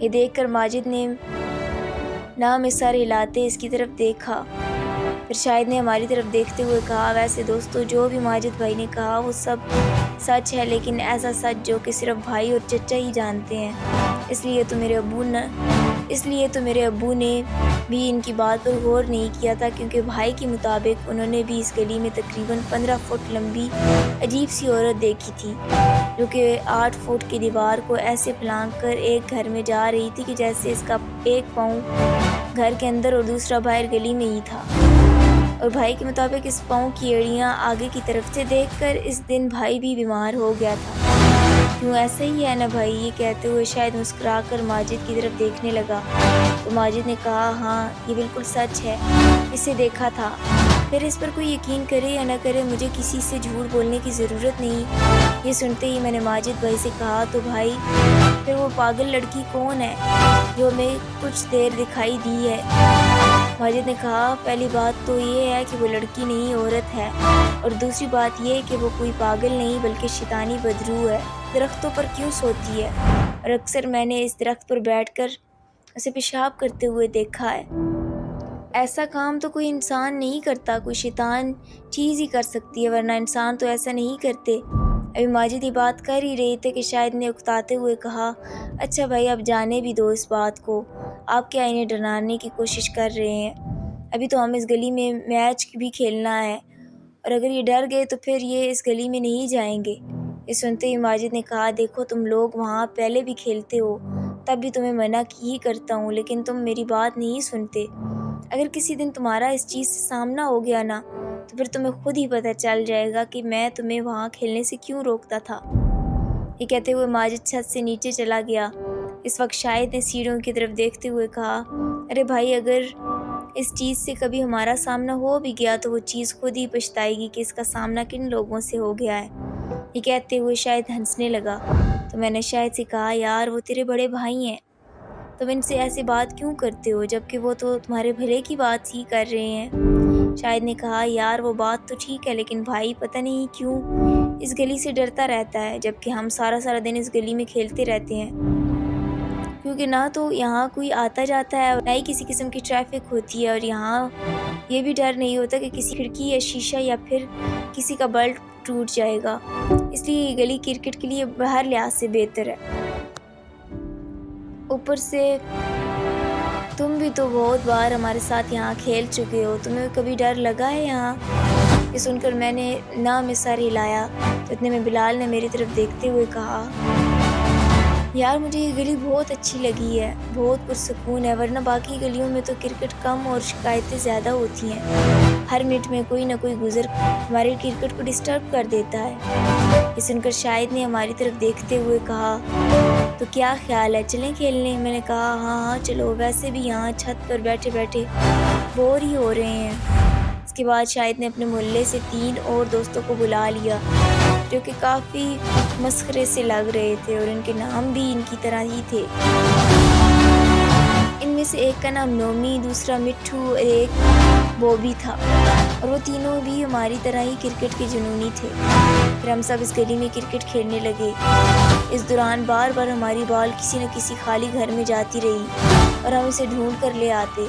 یہ دیکھ کر ماجد نے نہ میں سر ہلاتے اس کی طرف دیکھا۔ پھر شاہد نے ہماری طرف دیکھتے ہوئے کہا، ویسے دوستو جو بھی ماجد بھائی نے کہا وہ سب سچ ہے، لیکن ایسا سچ جو کہ صرف بھائی اور چچا ہی جانتے ہیں۔ اس لیے تو میرے ابو نے بھی ان کی بات پر غور نہیں کیا تھا، کیونکہ بھائی کے مطابق انہوں نے بھی اس گلی میں تقریباً 15 فٹ لمبی عجیب سی عورت دیکھی تھی، جو کہ 8 فٹ کی دیوار کو ایسے پھلانگ کر ایک گھر میں جا رہی تھی کہ جیسے اس کا ایک پاؤں گھر کے اندر اور دوسرا باہر گلی میں ہی تھا، اور بھائی کے مطابق اس پاؤں کی ایڑیاں آگے کی طرف سے دیکھ کر اس دن بھائی بھی بیمار ہو گیا تھا۔ کیوں ایسا ہی ہے نا بھائی؟ یہ کہتے ہوئے شاید مسکرا کر ماجد کی طرف دیکھنے لگا، تو ماجد نے کہا، ہاں یہ بالکل سچ ہے، اسے دیکھا تھا۔ پھر اس پر کوئی یقین کرے یا نہ کرے، مجھے کسی سے جھوٹ بولنے کی ضرورت نہیں۔ یہ سنتے ہی میں نے ماجد بھائی سے کہا، تو بھائی پھر وہ پاگل لڑکی کون ہے جو ہمیں کچھ دیر دکھائی دی ہے؟ ماجد نے کہا، پہلی بات تو یہ ہے کہ وہ لڑکی نہیں عورت ہے، اور دوسری بات یہ کہ وہ کوئی پاگل نہیں بلکہ شیطانی بدروح ہے۔ درختوں پر کیوں سوتی ہے، اور اکثر میں نے اس درخت پر بیٹھ کر اسے پیشاب کرتے ہوئے دیکھا ہے۔ ایسا کام تو کوئی انسان نہیں کرتا، کوئی شیطان چیز ہی کر سکتی ہے، ورنہ انسان تو ایسا نہیں کرتے۔ ابھی ماجد یہ بات کر ہی رہے تھے کہ شاہد نے اکتاتے ہوئے کہا، اچھا بھائی اب جانے بھی دو اس بات کو، آپ کیا انہیں ڈرانے کی کوشش کر رہے ہیں؟ ابھی تو ہم اس گلی میں میچ بھی کھیلنا ہے، اور اگر یہ ڈر گئے تو پھر یہ اس گلی میں نہیں جائیں گے۔ یہ سنتے ہی ماجد نے کہا، دیکھو تم لوگ وہاں پہلے بھی کھیلتے ہو، تب بھی تمہیں منع ہی کرتا ہوں، لیکن تم میری بات نہیں سنتے۔ اگر کسی دن تمہارا اس چیز سے سامنا ہو گیا نا، تو پھر تمہیں خود ہی پتہ چل جائے گا کہ میں تمہیں وہاں کھیلنے سے کیوں روکتا تھا۔ یہ کہتے ہوئے ماجد چھت سے نیچے چلا گیا۔ اس وقت شاہد نے سیڑھیوں کی طرف دیکھتے ہوئے کہا، ارے بھائی اگر اس چیز سے کبھی ہمارا سامنا ہو بھی گیا تو وہ چیز خود ہی پچھتائے گی کہ اس کا سامنا کن لوگوں سے ہو گیا ہے۔ یہ کہتے ہوئے شاہد ہنسنے لگا، تو میں نے شاہد سے کہا، یار وہ تیرے بڑے بھائی ہیں، تم ان سے ایسی بات کیوں کرتے ہو جبکہ وہ تو تمہارے بھلے کی بات ہی کر رہے ہیں؟ شاہد نے کہا، یار وہ بات تو ٹھیک ہے، لیکن بھائی پتہ نہیں کیوں اس گلی سے ڈرتا رہتا ہے، جبکہ ہم سارا دن اس گلی میں کھیلتے رہتے ہیں، کیونکہ نہ تو یہاں کوئی آتا جاتا ہے اور نہ ہی کسی قسم کی ٹریفک ہوتی ہے، اور یہاں یہ بھی ڈر نہیں ہوتا کہ کسی کھڑکی یا شیشہ یا پھر کسی کا بلب ٹوٹ جائے گا۔ اس لیے یہ گلی کرکٹ کے لیے ہر لحاظ سے بہتر ہے۔ اوپر سے تم بھی تو بہت بار ہمارے ساتھ یہاں کھیل چکے ہو، تمہیں کبھی ڈر لگا ہے یہاں؟ یہ سن کر میں نے نہ میں سر ہلایا، تو اتنے میں بلال نے میری طرف دیکھتے ہوئے کہا، یار مجھے یہ گلی بہت اچھی لگی ہے، بہت پرسکون ہے، ورنہ باقی گلیوں میں تو کرکٹ کم اور شکایتیں زیادہ ہوتی ہیں، ہر منٹ میں کوئی نہ کوئی گزر ہماری کرکٹ کو ڈسٹرب کر دیتا ہے۔ یہ سن کر شاہد نے ہماری طرف دیکھتے ہوئے کہا، تو کیا خیال ہے چلیں کھیلنے؟ میں نے کہا، ہاں چلو، ویسے بھی یہاں چھت پر بیٹھے بیٹھے بور ہی ہو رہے ہیں۔ اس کے بعد شاہد نے اپنے محلے سے 3 اور دوستوں کو بلا لیا، جو کہ کافی مسخرے سے لگ رہے تھے، اور ان کے نام بھی ان کی طرح ہی تھے۔ ان میں سے ایک کا نام نومی، دوسرا مٹھو اور ایک بوبی تھا، اور وہ تینوں بھی ہماری طرح ہی کرکٹ کے جنونی تھے۔ پھر ہم سب اس گلی میں کرکٹ کھیلنے لگے۔ اس دوران بار بار ہماری بال کسی نہ کسی خالی گھر میں جاتی رہی اور ہم اسے ڈھونڈ کر لے آتے۔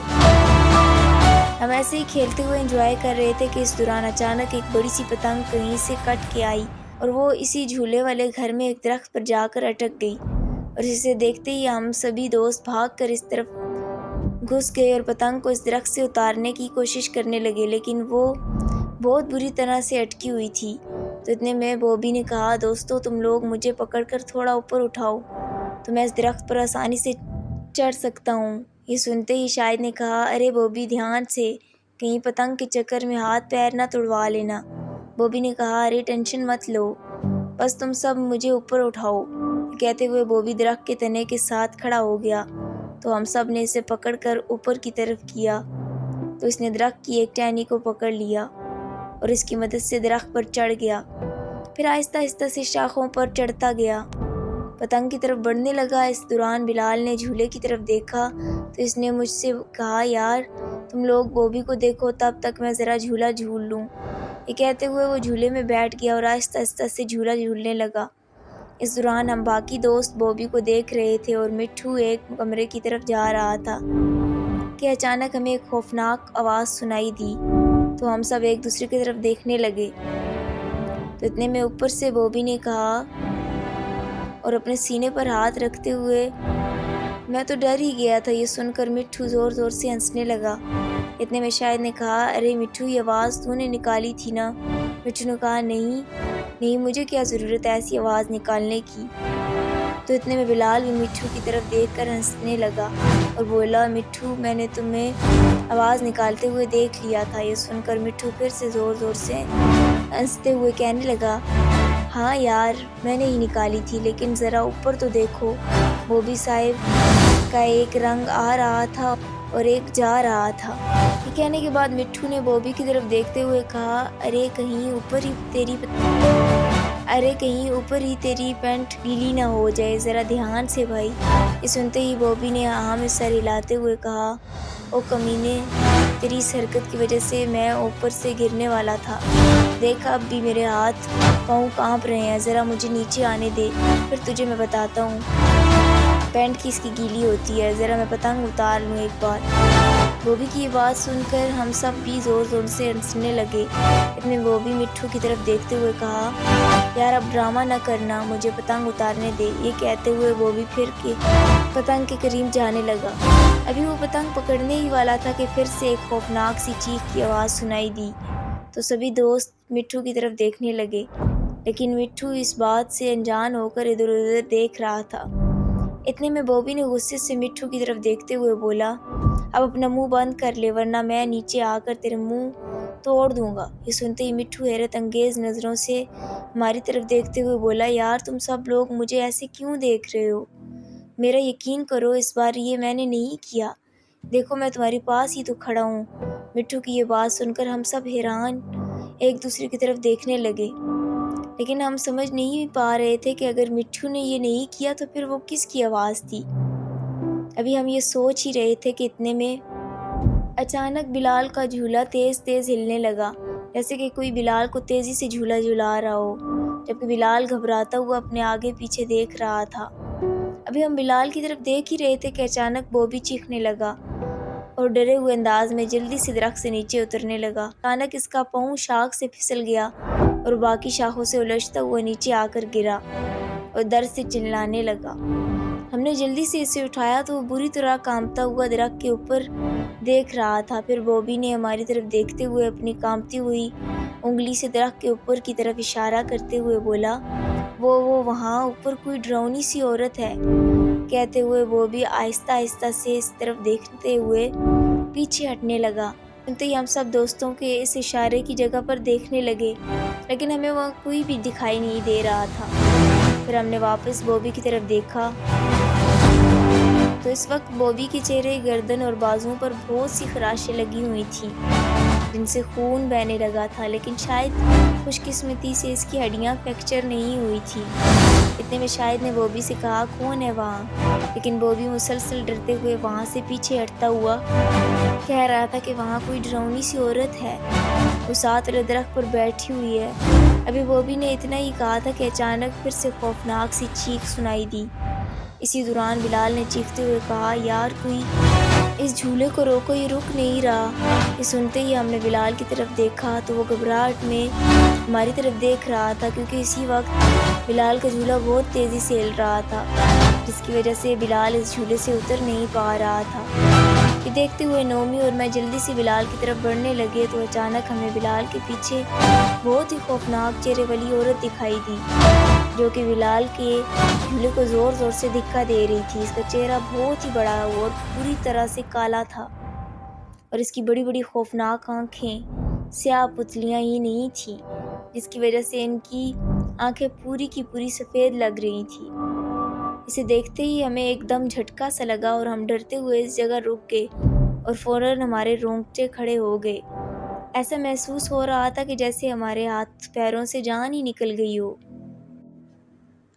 ہم ایسے ہی کھیلتے ہوئے انجوائے کر رہے تھے کہ اس دوران اچانک ایک بڑی سی پتنگ کہیں سے کٹ کے آئی، اور وہ اسی جھولے والے گھر میں ایک درخت پر جا کر اٹک گئی، اور اسے دیکھتے ہی ہم سبھی دوست بھاگ کر اس طرف گھس گئے اور پتنگ کو اس درخت سے اتارنے کی کوشش کرنے لگے، لیکن وہ بہت بری طرح سے اٹکی ہوئی تھی۔ تو اتنے میں بوبی نے کہا، دوستو تم لوگ مجھے پکڑ کر تھوڑا اوپر اٹھاؤ تو میں اس درخت پر آسانی سے چڑھ سکتا ہوں۔ یہ سنتے ہی شاہد نے کہا، ارے بوبی دھیان سے، کہیں پتنگ کے چکر میں ہاتھ پیر نہ تڑوا لینا۔ بوبی نے کہا، ارے ٹینشن مت لو، بس تم سب مجھے اوپر اٹھاؤ۔ کہتے ہوئے بوبی درخت کے تنے کے ساتھ کھڑا ہو گیا، تو ہم سب نے اسے پکڑ کر اوپر کی طرف کیا، تو اس نے درخت کی ایک ٹہنی کو پکڑ لیا اور اس کی مدد سے درخت پر چڑھ گیا، پھر آہستہ آہستہ سے شاخوں پر چڑھتا گیا، پتنگ کی طرف بڑھنے لگا۔ اس دوران بلال نے جھولے کی طرف دیکھا تو اس نے مجھ سے کہا، یار تم لوگ بوبی کو دیکھو، تب تک میں ذرا جھولا جھول لوں۔ یہ کہتے ہوئے وہ جھولے میں بیٹھ گیا اور آہستہ آہستہ سے جھولا جھولنے لگا۔ اس دوران ہم باقی دوست بوبی کو دیکھ رہے تھے اور مٹھو ایک کمرے کی طرف جا رہا تھا کہ اچانک ہمیں ایک خوفناک آواز سنائی دی، تو ہم سب ایک دوسرے کی طرف دیکھنے لگے۔ تو اتنے میں اوپر سے بوبی نے کہا اور اپنے سینے پر ہاتھ رکھتے ہوئے، میں تو ڈر ہی گیا تھا۔ یہ سن کر مٹھو زور زور سے ہنسنے لگا۔ اتنے میں شاہد نے کہا، ارے مٹھو، یہ آواز تو نے نکالی تھی نا؟ مٹھو نے کہا، نہیں، مجھے کیا ضرورت ہے ایسی آواز نکالنے کی۔ تو اتنے میں بلال بھی مٹھو کی طرف دیکھ کر ہنسنے لگا اور بولا، مٹھو، میں نے تمہیں آواز نکالتے ہوئے دیکھ لیا تھا۔ یہ سن کر مٹھو پھر سے زور زور سے ہنستے ہوئے کہنے لگا، ہاں یار، میں نے ہی نکالی تھی، لیکن ذرا اوپر تو دیکھو، بوبی صاحب کا ایک رنگ آ رہا تھا اور ایک جا رہا تھا۔ یہ کہنے کے بعد مٹھو نے بوبی کی طرف دیکھتے ہوئے کہا، ارے کہیں اوپر ہی تیری پینٹ گیلی نہ ہو جائے، ذرا دھیان سے بھائی۔ یہ سنتے ہی بوبی نے ہاں میں سر ہلاتے ہوئے کہا، او کمینے، تیری اس حرکت کی وجہ سے میں اوپر سے گرنے والا تھا۔ دیکھ اب بھی میرے ہاتھ پاؤں کانپ رہے ہیں، ذرا مجھے نیچے آنے دے، پھر تجھے میں بتاتا ہوں پینٹ کس کی گیلی ہوتی ہے، ذرا میں پتنگ اتار لوں ایک بار۔ بوبی کی یہ بات سن کر ہم سب بھی زور زور سے ہنسنے لگے۔ اتنے بوبی مٹھو کی طرف دیکھتے ہوئے کہا، یار اب ڈرامہ نہ کرنا، مجھے پتنگ اتارنے دے۔ یہ کہتے ہوئے بوبی پھر کے پتنگ کے قریب جانے لگا۔ ابھی وہ پتنگ پکڑنے ہی والا تھا کہ پھر سے ایک خوفناک سی چیخ کی آواز سنائی دی، تو سبھی دوست مٹھو کی طرف دیکھنے لگے، لیکن مٹھو اس بات سے انجان ہو کر ادھر ادھر دیکھ رہا تھا۔ اتنے میں بوبی نے غصے سے مٹھو کی طرف دیکھتے ہوئے بولا، اب اپنا منہ بند کر لے ورنہ میں نیچے آ کر تیرے منہ توڑ دوں گا۔ یہ سنتے ہی مٹھو حیرت انگیز نظروں سے ہماری طرف دیکھتے ہوئے بولا، یار تم سب لوگ مجھے ایسے کیوں دیکھ رہے ہو؟ میرا یقین کرو، اس بار یہ میں نے نہیں کیا، دیکھو میں تمہارے پاس ہی تو کھڑا ہوں۔ مٹھو کی یہ بات سن کر ہم سب حیران ایک دوسرے کی طرف دیکھنے لگے، لیکن ہم سمجھ نہیں پا رہے تھے کہ اگر مٹھو نے یہ نہیں کیا تو پھر وہ کس کی آواز تھی۔ ابھی ہم یہ سوچ ہی رہے تھے کہ اتنے میں اچانک بلال کا جھولا تیز تیز ہلنے لگا، جیسے کہ کوئی بلال کو تیزی سے جھولا جھلا رہا ہو، جبکہ بلال گھبراتا ہوا اپنے آگے پیچھے دیکھ رہا تھا۔ ابھی ہم بلال کی طرف دیکھ ہی رہے تھے کہ اچانک بوبی چیخنے لگا اور ڈرے ہوئے انداز میں جلدی سے درخت سے نیچے اترنے لگا۔ اچانک اس کا پاؤں شاخ سے پھسل گیا اور باقی شاخوں سے الجھتا ہوا نیچے آ کر گرا اور درد سے چلانے لگا۔ ہم نے جلدی سے اسے اٹھایا تو وہ بری طرح کانپتا ہوا درخت کے اوپر دیکھ رہا تھا۔ پھر بوبی نے ہماری طرف دیکھتے ہوئے اپنی کانپتی ہوئی انگلی سے درخت کے اوپر کی طرف اشارہ کرتے ہوئے بولا، وہ وہاں اوپر کوئی ڈراؤنی سی عورت ہے۔ کہتے ہوئے بوبی آہستہ آہستہ سے اس طرف دیکھتے ہوئے پیچھے ہٹنے لگا۔ سنتے ہی ہم سب دوستوں کے اس اشارے کی جگہ پر دیکھنے لگے، لیکن ہمیں وہاں کوئی بھی دکھائی نہیں دے رہا تھا۔ پھر ہم نے واپس بوبی کی طرف دیکھا تو اس وقت بوبی کے چہرے، گردن اور بازوؤں پر بہت سی خراشیں لگی ہوئی تھیں جن سے خون بہنے لگا تھا، لیکن شاید خوش قسمتی سے اس کی ہڈیاں فریکچر نہیں ہوئی تھیں۔ اتنے میں شاہد نے بوبی سے کہا، کون ہے وہاں؟ لیکن بوبی مسلسل ڈرتے ہوئے وہاں سے پیچھے ہٹتا ہوا کہہ رہا تھا کہ وہاں کوئی ڈراؤنی سی عورت ہے، وہ ساتھ والے درخت پر بیٹھی ہوئی ہے۔ ابھی بوبی نے اتنا ہی کہا تھا کہ اچانک پھر سے خوفناک سی چیخ سنائی دی۔ اسی دوران بلال نے چیختے ہوئے کہا، یار کوئی اس جھولے کو روکو، یہ رک نہیں رہا۔ یہ سنتے ہی ہم نے بلال کی طرف دیکھا تو وہ گھبراہٹ میں ہماری طرف دیکھ رہا تھا، کیونکہ اسی وقت بلال کا جھولا بہت تیزی سے ہل رہا تھا، جس کی وجہ سے بلال اس جھولے سے اتر نہیں پا رہا تھا۔ یہ دیکھتے ہوئے نومی اور میں جلدی سے بلال کی طرف بڑھنے لگے تو اچانک ہمیں بلال کے پیچھے بہت ہی خوفناک چہرے والی عورت دکھائی دی، جو کہ بلال کے جھولے کو زور زور سے دھکا دے رہی تھی۔ اس کا چہرہ بہت ہی بڑا اور پوری طرح سے کالا تھا اور اس کی بڑی بڑی خوفناک آنکھیں سیاہ پتلیاں ہی نہیں تھیں، جس کی وجہ سے ان کی آنکھیں پوری کی پوری سفید لگ رہی تھیں۔ اسے دیکھتے ہی ہمیں ایک دم جھٹکا سا لگا اور ہم ڈرتے ہوئے اس جگہ رک گئے اور فوراً ہمارے رونگٹے کھڑے ہو گئے۔ ایسا محسوس ہو رہا تھا کہ جیسے ہمارے ہاتھ پیروں سے جان ہی نکل گئی ہو۔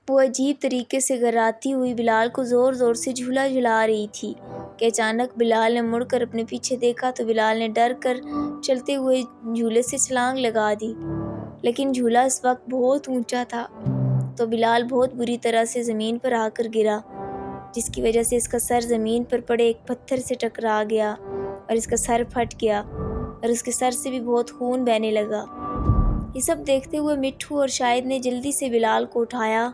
وہ عجیب طریقے سے گراتی ہوئی بلال کو زور زور سے جھولا جھلا رہی تھی کہ اچانک بلال نے مڑ کر اپنے پیچھے دیکھا تو بلال نے ڈر کر چلتے ہوئے جھولے سے چھلانگ لگا دی، لیکن جھولا اس وقت بہت اونچا تھا تو بلال بہت بری طرح سے زمین پر آ کر گرا، جس کی وجہ سے اس کا سر زمین پر پڑے ایک پتھر سے ٹکرا گیا اور اس کا سر پھٹ گیا اور اس کے سر سے بھی بہت خون بہنے لگا۔ یہ سب دیکھتے ہوئے مٹھو اور شاہد نے جلدی سے بلال کو اٹھایا۔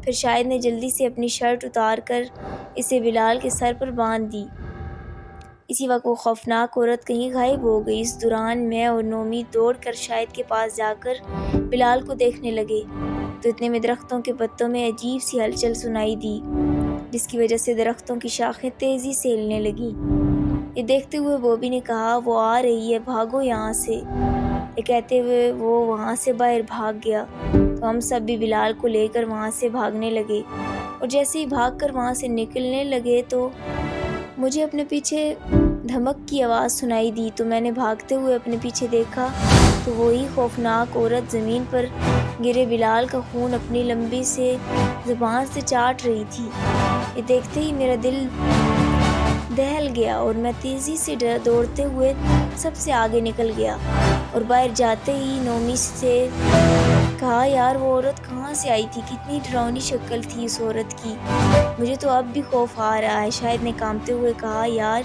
پھر شاہد نے جلدی سے اپنی شرٹ اتار کر اسے بلال کے سر پر باندھ دی۔ اسی وقت وہ خوفناک عورت کہیں غائب ہو گئی۔ اس دوران میں اور نومی دوڑ کر شاہد کے پاس جا کر بلال کو دیکھنے لگے تو اتنے میں درختوں کے پتوں میں عجیب سی ہلچل سنائی دی، جس کی وجہ سے درختوں کی شاخیں تیزی سے ہلنے لگیں۔ یہ دیکھتے ہوئے بوبی نے کہا، وہ آ رہی ہے، بھاگو یہاں سے۔ یہ کہتے ہوئے وہ وہاں سے باہر بھاگ گیا تو ہم سب بھی بلال کو لے کر وہاں سے بھاگنے لگے، اور جیسے ہی بھاگ کر وہاں سے نکلنے لگے تو مجھے اپنے پیچھے دھمک کی آواز سنائی دی، تو میں نے بھاگتے ہوئے اپنے پیچھے دیکھا تو وہی خوفناک عورت زمین پر گرے بلال کا خون اپنی لمبی سے زبان سے چاٹ رہی تھی۔ یہ دیکھتے ہی میرا دل دہل گیا اور میں تیزی سے دوڑتے ہوئے سب سے آگے نکل گیا، اور باہر جاتے ہی نومی سے کہا، یار وہ عورت کہاں سے آئی تھی؟ کتنی ڈراؤنی شکل تھی اس عورت کی، مجھے تو اب بھی خوف آ رہا ہے۔ شاہد نے کانپتے ہوئے کہا، یار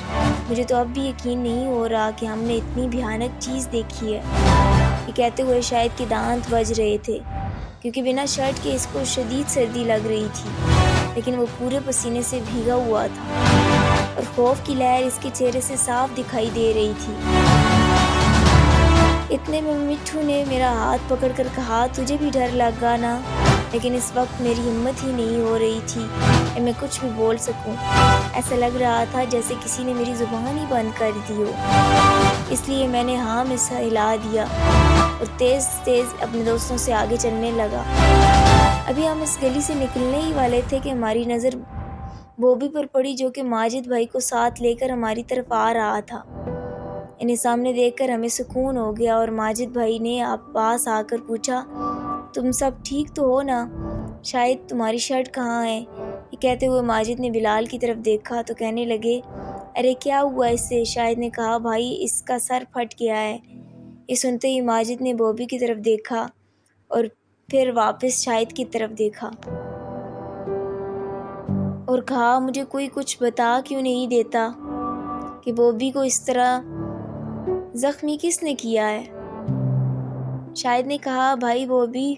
مجھے تو اب بھی یقین نہیں ہو رہا کہ ہم نے اتنی بھیانک چیز دیکھی ہے۔ یہ کہتے ہوئے شاہد کے دانت بج رہے تھے، کیونکہ بنا شرٹ کے اس کو شدید سردی لگ رہی تھی، لیکن وہ پورے پسینے سے بھیگا ہوا تھا اور خوف کی لہر اس کے چہرے سے صاف دکھائی دے رہی تھی۔ اتنے میں مٹھو نے میرا ہاتھ پکڑ کر کہا، تجھے بھی ڈر لگا نا؟ لیکن اس وقت میری ہمت ہی نہیں ہو رہی تھی کہ میں کچھ بھی بول سکوں۔ ایسا لگ رہا تھا جیسے کسی نے میری زبان ہی بند کر دی ہو۔ اس لیے میں نے ہاں میں سر ہلا دیا اور تیز تیز اپنے دوستوں سے آگے چلنے لگا۔ ابھی ہم اس گلی سے نکلنے ہی والے تھے کہ ہماری نظر بوبی پر پڑی، جو کہ ماجد بھائی کو ساتھ لے کر ہماری طرف آ رہا تھا۔ انہیں سامنے دیکھ کر ہمیں سکون ہو گیا، اور ماجد بھائی نے پاس آ کر پوچھا، تم سب ٹھیک تو ہو نا؟ شاید تمہاری شرٹ کہاں ہے؟ یہ کہتے ہوئے ماجد نے بلال کی طرف دیکھا تو کہنے لگے، ارے کیا ہوا اس سے؟ شاہد نے کہا، بھائی اس کا سر پھٹ گیا ہے۔ یہ سنتے ہی ماجد نے بوبی کی طرف دیکھا اور پھر واپس شاہد کی طرف دیکھا اور کہا، مجھے کوئی کچھ بتا کیوں نہیں دیتا کہ بوبی کو اس طرح زخمی کس نے کیا ہے؟ شاہد نے کہا، بھائی بوبی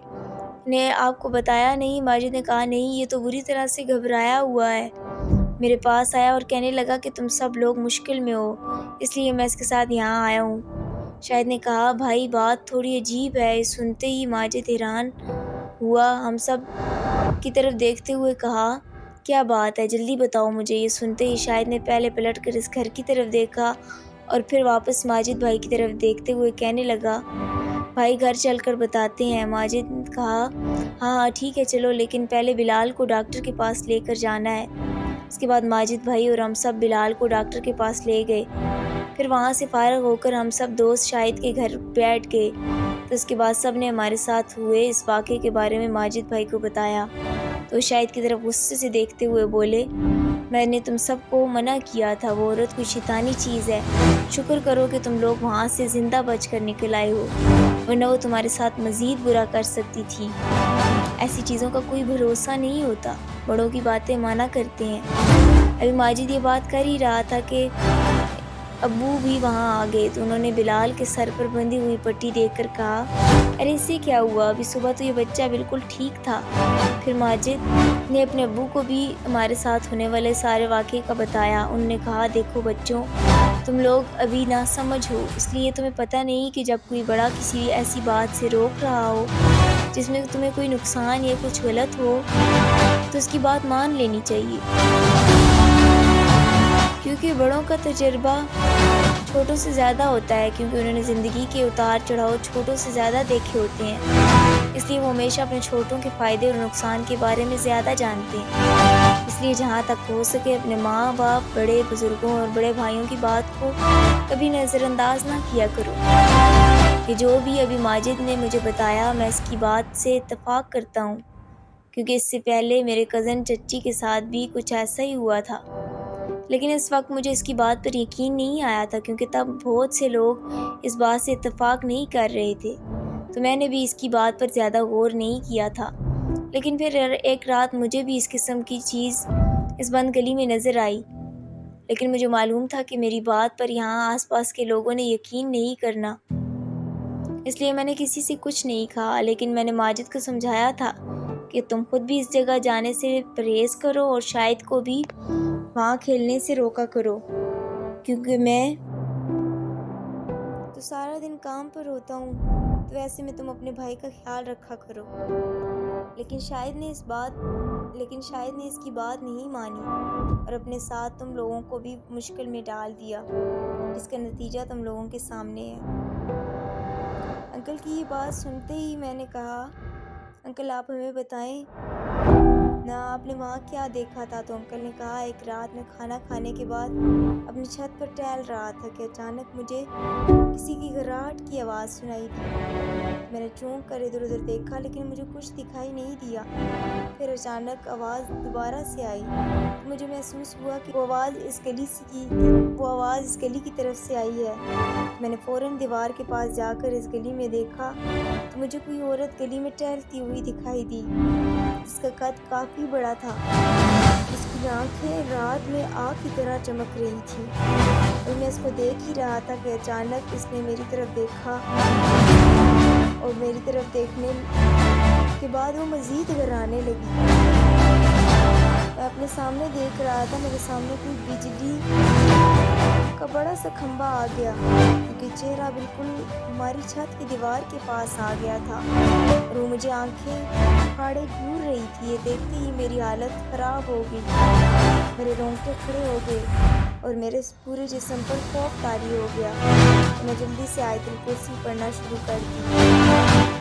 نے آپ کو بتایا نہیں؟ ماجد نے کہا، نہیں، یہ تو بری طرح سے گھبرایا ہوا ہے، میرے پاس آیا اور کہنے لگا کہ تم سب لوگ مشکل میں ہو، اس لیے میں اس کے ساتھ یہاں آیا ہوں۔ شاہد نے کہا، بھائی بات تھوڑی عجیب ہے۔ یہ سنتے ہی ماجد حیران ہوا، ہم سب کی طرف دیکھتے ہوئے کہا، کیا بات ہے، جلدی بتاؤ مجھے۔ یہ سنتے ہی شاہد نے پہلے پلٹ کر اس گھر کی طرف دیکھا اور پھر واپس ماجد بھائی کی طرف دیکھتے ہوئے کہنے لگا، بھائی گھر چل کر بتاتے ہیں۔ ماجد نے کہا، ہاں ٹھیک ہے چلو، لیکن پہلے بلال کو ڈاکٹر کے پاس لے کر جانا ہے۔ اس کے بعد ماجد بھائی اور ہم سب بلال کو ڈاکٹر کے پاس لے گئے۔ پھر وہاں سے فارغ ہو کر ہم سب دوست شاہد کے گھر بیٹھ گئے، تو اس کے بعد سب نے ہمارے ساتھ ہوئے اس واقعے کے بارے میں ماجد بھائی کو بتایا، تو شاہد کی طرف غصے سے دیکھتے ہوئے بولے، میں نے تم سب کو منع کیا تھا، وہ عورت کوئی شیطانی چیز ہے، شکر کرو کہ تم لوگ وہاں سے زندہ بچ کر نکل آئے ہو، ورنہ وہ تمہارے ساتھ مزید برا کر سکتی تھی۔ ایسی چیزوں کا کوئی بھروسہ نہیں ہوتا، بڑوں کی باتیں مانا کرتے ہیں۔ ابھی ماجد یہ بات کر ہی رہا تھا کہ ابو بھی وہاں آ گئے، تو انہوں نے بلال کے سر پر بندھی ہوئی پٹی دیکھ کر کہا، ارے اس سے کیا ہوا؟ ابھی صبح تو یہ بچہ بالکل ٹھیک تھا۔ پھر ماجد نے اپنے ابو کو بھی ہمارے ساتھ ہونے والے سارے واقعے کا بتایا۔ انہوں نے کہا، دیکھو بچوں، تم لوگ ابھی نہ سمجھ ہو، اس لیے تمہیں پتہ نہیں کہ جب کوئی بڑا کسی ایسی بات سے روک رہا ہو جس میں تمہیں کوئی نقصان یا کچھ غلط ہو تو اس کی بات مان لینی چاہیے، کیونکہ بڑوں کا تجربہ چھوٹوں سے زیادہ ہوتا ہے، کیونکہ انہوں نے زندگی کے اتار چڑھاؤ چھوٹوں سے زیادہ دیکھے ہوتے ہیں، اس لیے وہ ہمیشہ اپنے چھوٹوں کے فائدے اور نقصان کے بارے میں زیادہ جانتے ہیں۔ اس لیے جہاں تک ہو سکے اپنے ماں باپ، بڑے بزرگوں اور بڑے بھائیوں کی بات کو کبھی نظر انداز نہ کیا کرو۔ کہ جو بھی ابھی ماجد نے مجھے بتایا، میں اس کی بات سے اتفاق کرتا ہوں، کیونکہ اس سے پہلے میرے کزن چچی کے ساتھ بھی کچھ ایسا ہی ہوا تھا، لیکن اس وقت مجھے اس کی بات پر یقین نہیں آیا تھا، کیونکہ تب بہت سے لوگ اس بات سے اتفاق نہیں کر رہے تھے، تو میں نے بھی اس کی بات پر زیادہ غور نہیں کیا تھا۔ لیکن پھر ایک رات مجھے بھی اس قسم کی چیز اس بند گلی میں نظر آئی، لیکن مجھے معلوم تھا کہ میری بات پر یہاں آس پاس کے لوگوں نے یقین نہیں کرنا، اس لیے میں نے کسی سے کچھ نہیں کہا۔ لیکن میں نے ماجد کو سمجھایا تھا کہ تم خود بھی اس جگہ جانے سے پرہیز کرو اور شاہد کو بھی وہاں کھیلنے سے روکا کرو، کیونکہ میں تو سارا دن کام پر ہوتا ہوں، تو ایسے میں تم اپنے بھائی کا خیال رکھا کرو۔ لیکن شاہد نے اس کی بات نہیں مانی اور اپنے ساتھ تم لوگوں کو بھی مشکل میں ڈال دیا، جس کا نتیجہ تم لوگوں کے سامنے ہے۔ انکل کی یہ بات سنتے ہی میں نے کہا، انکل آپ ہمیں بتائیں نا، آپ نے وہاں کیا دیکھا تھا؟ تو انکل نے کہا، ایک رات میں کھانا کھانے کے بعد اپنی چھت پر ٹہل رہا تھا کہ اچانک مجھے کسی کی گھراہٹ کی آواز سنائی دی۔ میں نے چونک کر ادھر ادھر دیکھا لیکن مجھے کچھ دکھائی نہیں دیا۔ پھر اچانک آواز دوبارہ سے آئی تو مجھے محسوس ہوا کہ وہ آواز اس گلی کی طرف سے آئی ہے۔ میں نے فوراً دیوار کے پاس جا کر اس گلی میں دیکھا تو مجھے کوئی عورت گلی میں ٹہلتی ہوئی دکھائی دی، جس کا قد کافی بڑا تھا۔ اس کی آنکھیں رات میں آگ کی طرح چمک رہی تھیں اور میں اس کو دیکھ ہی رہا تھا کہ اچانک اس نے میری طرف دیکھا اور میری طرف دیکھنے کے بعد وہ مزید گھبرانے لگی۔ میں اپنے سامنے دیکھ رہا تھا، میرے سامنے کوئی بجلی کا بڑا سا کھمبا آ گیا، کیونکہ چہرہ بالکل ہماری چھت کی دیوار کے پاس آ گیا تھا اور وہ مجھے آنکھیں پھاڑے گھور رہی تھی۔ یہ دیکھتے ہی میری حالت خراب ہو گئی، میرے رونگٹے کھڑے ہو گئے اور میرے پورے جسم پر خوف طاری ہو گیا۔ میں جلدی سے آیت الکرسی پڑھنا شروع کر دی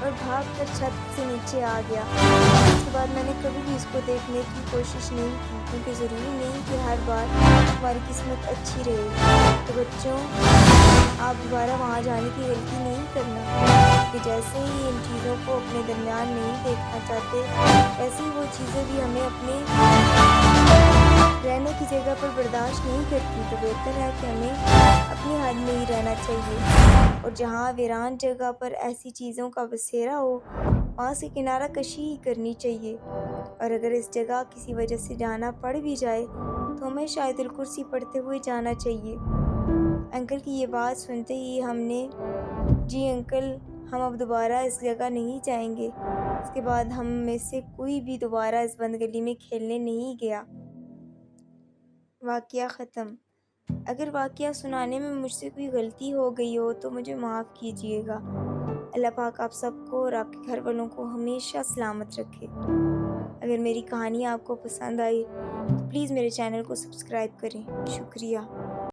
اور بھاگ کر چھت سے نیچے آ گیا۔ اس کے بعد میں نے کبھی بھی اس کو دیکھنے کی کوشش نہیں کی، کیونکہ ضروری نہیں کہ ہر بار ہماری قسمت اچھی رہے۔ تو بچوں، آپ دوبارہ وہاں جانے کی غلطی نہیں کرنا، کہ جیسے ہی ان چیزوں کو اپنے درمیان نہیں دیکھنا چاہتے، ایسے ہی وہ چیزیں بھی ہمیں اپنے رہنے کی جگہ پر برداشت نہیں کرتی۔ تو بہتر ہے کہ ہمیں اپنی حد میں ہی رہنا چاہیے، اور جہاں ویران جگہ پر ایسی چیزوں کا بسیرا ہو وہاں سے کنارہ کشی ہی کرنی چاہیے، اور اگر اس جگہ کسی وجہ سے جانا پڑ بھی جائے تو ہمیں آیت الکرسی پڑھتے ہوئے جانا چاہیے۔ انکل کی یہ بات سنتے ہی ہم نے، جی انکل، ہم اب دوبارہ اس جگہ نہیں جائیں گے۔ اس کے بعد ہم میں سے کوئی بھی دوبارہ اس بند گلی میں کھیلنے نہیں گیا۔ واقعہ ختم۔ اگر واقعہ سنانے میں مجھ سے کوئی غلطی ہو گئی ہو تو مجھے معاف کیجیے گا۔ اللہ پاک آپ سب کو اور آپ کے گھر والوں کو ہمیشہ سلامت رکھے۔ اگر میری کہانی آپ کو پسند آئی تو پلیز میرے چینل کو سبسکرائب کریں۔ شکریہ۔